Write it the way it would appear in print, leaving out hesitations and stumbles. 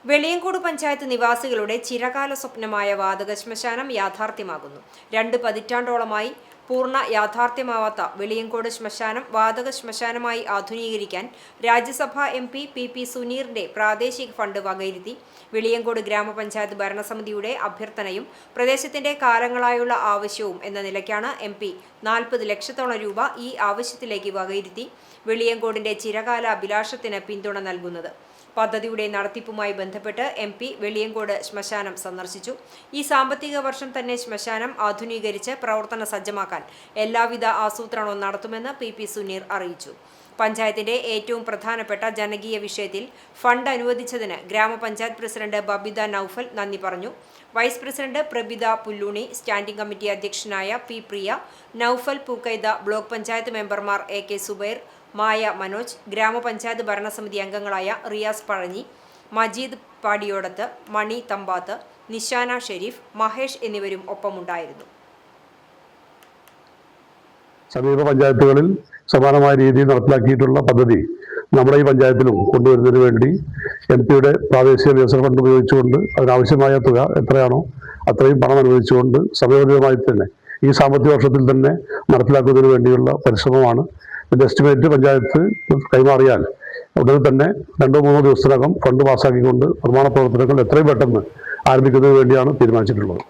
വെളിയങ്കോട് പഞ്ചായത്ത് നിവാസികളുടെ ചിരകാല സ്വപ്നമായ വാതക ശ്മശാനം യാഥാർത്ഥ്യമാകുന്നു. 2 പതിറ്റാണ്ടോളമായി പൂർണ്ണ യാഥാർത്ഥ്യമാവാത്ത വെളിയങ്കോട് ശ്മശാനം വാതക ശ്മശാനമായി ആധുനീകരിക്കാൻ രാജ്യസഭാ MP PP സുനീറിന്റെ പ്രാദേശിക ഫണ്ട് വകയിരുത്തി. വെളിയങ്കോട് ഗ്രാമപഞ്ചായത്ത് ഭരണസമിതിയുടെ അഭ്യർത്ഥനയും പ്രദേശത്തിന്റെ കാലങ്ങളായുള്ള ആവശ്യവും എന്ന നിലയ്ക്കാണ് MP 40 ലക്ഷത്തോളം രൂപ ഈ ആവശ്യത്തിലേക്ക് വകയിരുത്തി വെളിയങ്കോടിന്റെ ചിരകാല അഭിലാഷത്തിന് പിന്തുണ നൽകുന്നത്. പദ്ധതിയുടെ നടത്തിപ്പുമായി ബന്ധപ്പെട്ട് MP വെളിയങ്കോട് ശ്മശാനം സന്ദർശിച്ചു. ഈ സാമ്പത്തിക വർഷം തന്നെ ശ്മശാനം ആധുനീകരിച്ച് പ്രവർത്തന സജ്ജമാക്കാൻ എല്ലാവിധ ആസൂത്രണവും നടത്തുമെന്ന് PP സുനീർ അറിയിച്ചു. പഞ്ചായത്തിന്റെ ഏറ്റവും പ്രധാനപ്പെട്ട ജനകീയ വിഷയത്തിൽ ഫണ്ട് അനുവദിച്ചതിന് ഗ്രാമപഞ്ചായത്ത് പ്രസിഡന്റ് ബബിത നൌഫൽ നന്ദി പറഞ്ഞു. Vice president Prabitha Pulluni, standing committee അധ്യക്ഷനായ P പ്രിയ, നൌഫൽ പൂക്കൈത, ബ്ലോക്ക് പഞ്ചായത്ത് മെമ്പർമാർ AK സുബൈർ, മായ മനോജ്, ഗ്രാമപഞ്ചായത്ത് ഭരണസമിതി അംഗങ്ങളായ റിയാസ് പഴഞ്ഞി, മജീദ് പാടിയോടത്ത്, മണി തമ്പാത്ത്, നിശാന ഷെരീഫ്, മഹേഷ് എന്നിവരും ഒപ്പമുണ്ടായിരുന്നു. സമീപ പഞ്ചായത്തുകളിൽ സമാനമായ രീതിയിൽ നടപ്പിലാക്കിയിട്ടുള്ള പദ്ധതി നമ്മുടെ ഈ പഞ്ചായത്തിലും കൊണ്ടുവരുന്നതിന് വേണ്ടി MP-യുടെ പ്രാദേശിക വികസന ഫണ്ട് ഉപയോഗിച്ചുകൊണ്ട് അതിനാവശ്യമായ തുക എത്രയാണോ അത്രയും പണം അനുവദിച്ചുകൊണ്ട് സമയബന്ധിതമായി തന്നെ ഈ സാമ്പത്തിക വർഷത്തിൽ തന്നെ നടപ്പിലാക്കുന്നതിന് വേണ്ടിയുള്ള പരിശ്രമമാണ്. ഇതിൻ്റെ എസ്റ്റിമേറ്റ് പഞ്ചായത്ത് കൈമാറിയാൽ ഉടനെ തന്നെ 2-3 ദിവസത്തിനകം ഫണ്ട് പാസ്സാക്കിക്കൊണ്ട് നിർമ്മാണ പ്രവർത്തനങ്ങൾ എത്രയും പെട്ടെന്ന് ആരംഭിക്കുന്നതിന് വേണ്ടിയാണ് തീരുമാനിച്ചിട്ടുള്ളത്.